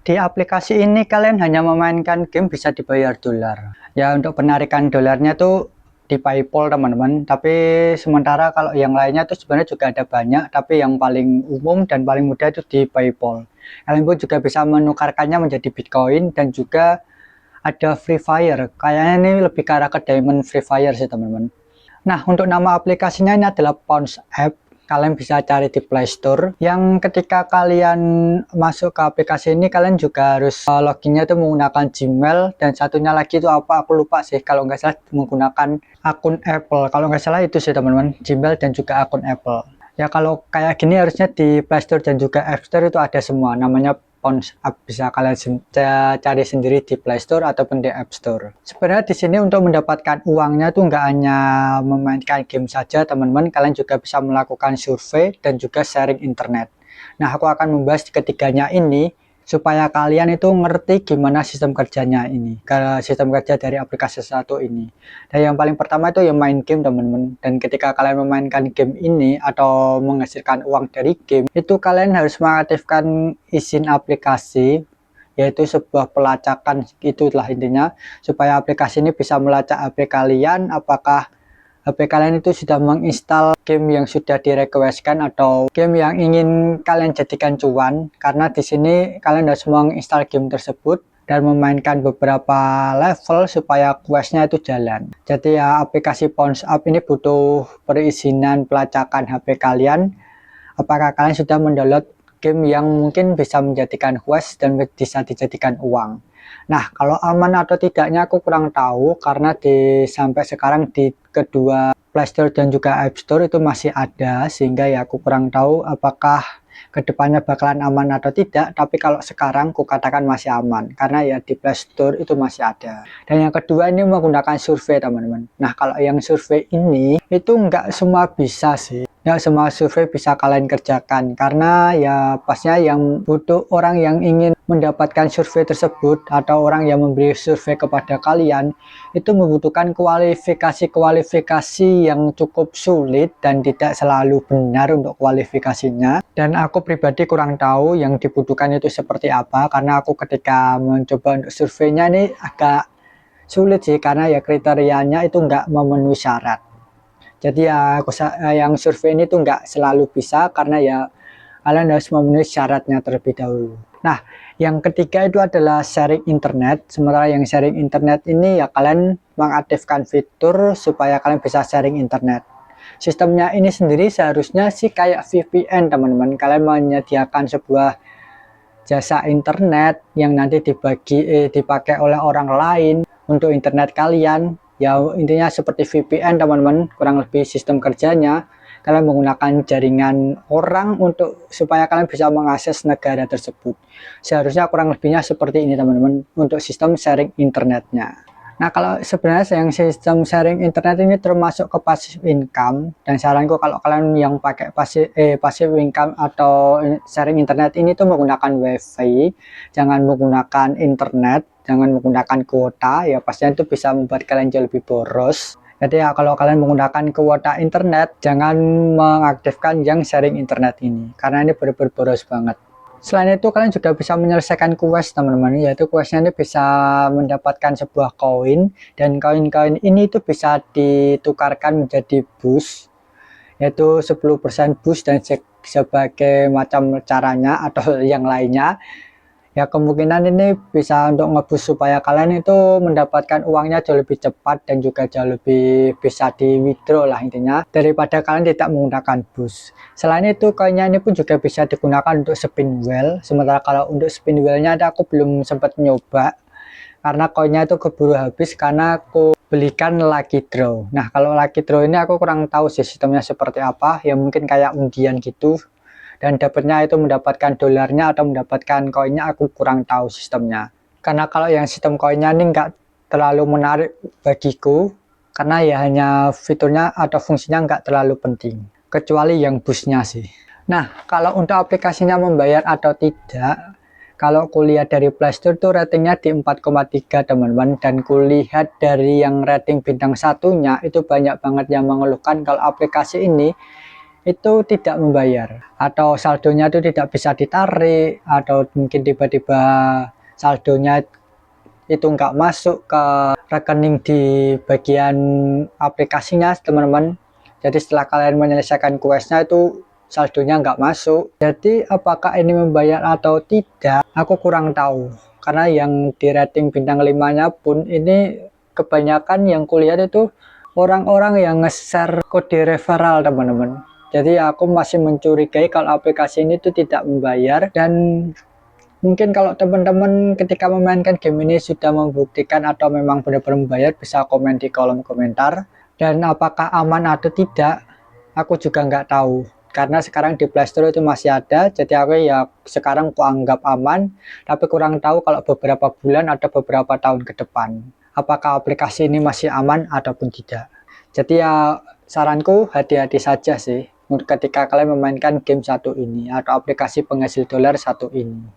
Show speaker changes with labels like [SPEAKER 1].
[SPEAKER 1] Di aplikasi ini kalian hanya memainkan game bisa dibayar dolar. Ya untuk penarikan dolarnya tuh di PayPal teman-teman. Tapi sementara kalau yang lainnya tuh sebenarnya juga ada banyak. Tapi yang paling umum dan paling mudah itu di PayPal. Kalian pun juga bisa menukarkannya menjadi Bitcoin dan juga ada Free Fire. Kayaknya ini lebih ke arah ke Diamond Free Fire sih teman-teman. Nah untuk nama aplikasinya ini adalah Pawns App. Kalian bisa cari di Play Store. Yang ketika kalian masuk ke aplikasi ini, kalian juga harus loginnya itu menggunakan Gmail. Dan satunya lagi itu apa? Aku lupa sih. Kalau nggak salah menggunakan akun Apple. Kalau nggak salah itu sih teman-teman. Gmail dan juga akun Apple. Ya kalau kayak gini harusnya di Play Store dan juga App Store itu ada semua. Namanya Pawns App, bisa kalian cari sendiri di Play Store ataupun di App Store. Sebenarnya di sini untuk mendapatkan uangnya tuh nggak hanya memainkan game saja teman-teman, kalian juga bisa melakukan survei dan juga sharing internet. Nah aku akan membahas ketiganya ini supaya kalian itu ngerti gimana sistem kerjanya ini, sistem kerja dari aplikasi satu ini. Dan yang paling pertama itu yang main game teman-teman. Dan ketika kalian memainkan game ini atau menghasilkan uang dari game, itu kalian harus mengaktifkan izin aplikasi, yaitu sebuah pelacakan, itulah intinya, supaya aplikasi ini bisa melacak HP kalian, apakah HP kalian itu sudah menginstal game yang sudah direquestkan atau game yang ingin kalian jadikan cuan. Karena di sini kalian harus menginstal game tersebut dan memainkan beberapa level supaya questnya itu jalan. Jadi ya aplikasi Pawns App ini butuh perizinan pelacakan HP kalian. Apakah kalian sudah mendownload game yang mungkin bisa menjadikan quest dan bisa dijadikan uang. Nah, kalau aman atau tidaknya aku kurang tahu karena sampai sekarang di kedua Play Store dan juga App Store itu masih ada, sehingga ya aku kurang tahu apakah kedepannya bakalan aman atau tidak. Tapi kalau sekarang aku katakan masih aman karena ya di Play Store itu masih ada. Dan yang kedua ini menggunakan survei teman-teman. Nah, kalau yang survei ini itu nggak semua bisa sih. Ya semua survei bisa kalian kerjakan karena ya pastinya yang butuh orang yang ingin mendapatkan survei tersebut atau orang yang memberi survei kepada kalian itu membutuhkan kualifikasi yang cukup sulit dan tidak selalu benar untuk kualifikasinya. Dan aku pribadi kurang tahu yang dibutuhkan itu seperti apa karena aku ketika mencoba untuk surveinya ini agak sulit sih karena ya kriterianya itu nggak memenuhi syarat. Jadi ya yang survei ini tuh nggak selalu bisa karena ya kalian harus memenuhi syaratnya terlebih dahulu. Nah, yang ketiga itu adalah sharing internet. Sementara yang sharing internet ini ya kalian mengaktifkan fitur supaya kalian bisa sharing internet. Sistemnya ini sendiri seharusnya sih kayak VPN teman-teman. Kalian menyediakan sebuah jasa internet yang nanti dipakai oleh orang lain untuk internet kalian. Ya intinya seperti VPN teman-teman, kurang lebih sistem kerjanya. Kalian menggunakan jaringan orang supaya kalian bisa mengakses negara tersebut. Seharusnya kurang lebihnya seperti ini teman-teman untuk sistem sharing internetnya. Nah kalau sebenarnya yang sistem sharing internet ini termasuk ke passive income, dan saranku kalau kalian yang pakai passive income atau sharing internet ini tuh menggunakan wifi, jangan menggunakan internet, jangan menggunakan kuota, ya pastinya itu bisa membuat kalian jauh lebih boros. Jadi ya kalau kalian menggunakan kuota internet, jangan mengaktifkan yang sharing internet ini karena ini benar-benar boros banget. Selain itu kalian juga bisa menyelesaikan quest teman-teman, yaitu questnya ini bisa mendapatkan sebuah koin dan koin-koin ini itu bisa ditukarkan menjadi boost, yaitu 10% boost dan sebagai macam caranya atau yang lainnya. Ya kemungkinan ini bisa untuk ngeboost supaya kalian itu mendapatkan uangnya jauh lebih cepat dan juga jauh lebih bisa di withdraw lah intinya daripada kalian tidak menggunakan boost. Selain itu koinnya ini pun juga bisa digunakan untuk spin wheel. Sementara kalau untuk spin wheelnya aku belum sempat nyoba karena koinnya itu keburu habis karena aku belikan lucky draw. Nah kalau lucky draw ini aku kurang tahu sih sistemnya seperti apa, ya mungkin kayak undian gitu. Dan dapatnya itu mendapatkan dolarnya atau mendapatkan koinnya, aku kurang tahu sistemnya. Karena kalau yang sistem koinnya ini nggak terlalu menarik bagiku, karena ya hanya fiturnya atau fungsinya nggak terlalu penting. Kecuali yang boostnya sih. Nah, kalau untuk aplikasinya membayar atau tidak, kalau kulihat dari Play Store tuh ratingnya di 4,3 teman-teman. Dan kulihat dari yang rating bintang satunya, itu banyak banget yang mengeluhkan kalau aplikasi ini itu tidak membayar, atau saldonya itu tidak bisa ditarik, atau mungkin tiba-tiba saldonya itu nggak masuk ke rekening di bagian aplikasinya teman-teman. Jadi setelah kalian menyelesaikan questnya itu saldonya nggak masuk. Jadi apakah ini membayar atau tidak, aku kurang tahu, karena yang di rating bintang 5 nya pun ini kebanyakan yang kulihat itu orang-orang yang nge-share kode referral teman-teman. Jadi aku masih mencurigai kalau aplikasi ini tuh tidak membayar. Dan mungkin kalau teman-teman ketika memainkan game ini sudah membuktikan atau memang benar-benar membayar, bisa komen di kolom komentar. Dan apakah aman atau tidak, aku juga nggak tahu, karena sekarang di Playstore itu masih ada. Jadi aku ya sekarang aku anggap aman, tapi kurang tahu kalau beberapa bulan atau beberapa tahun ke depan apakah aplikasi ini masih aman ataupun tidak. Jadi ya saranku hati-hati saja sih ketika kalian memainkan game satu ini atau aplikasi penghasil dolar satu ini.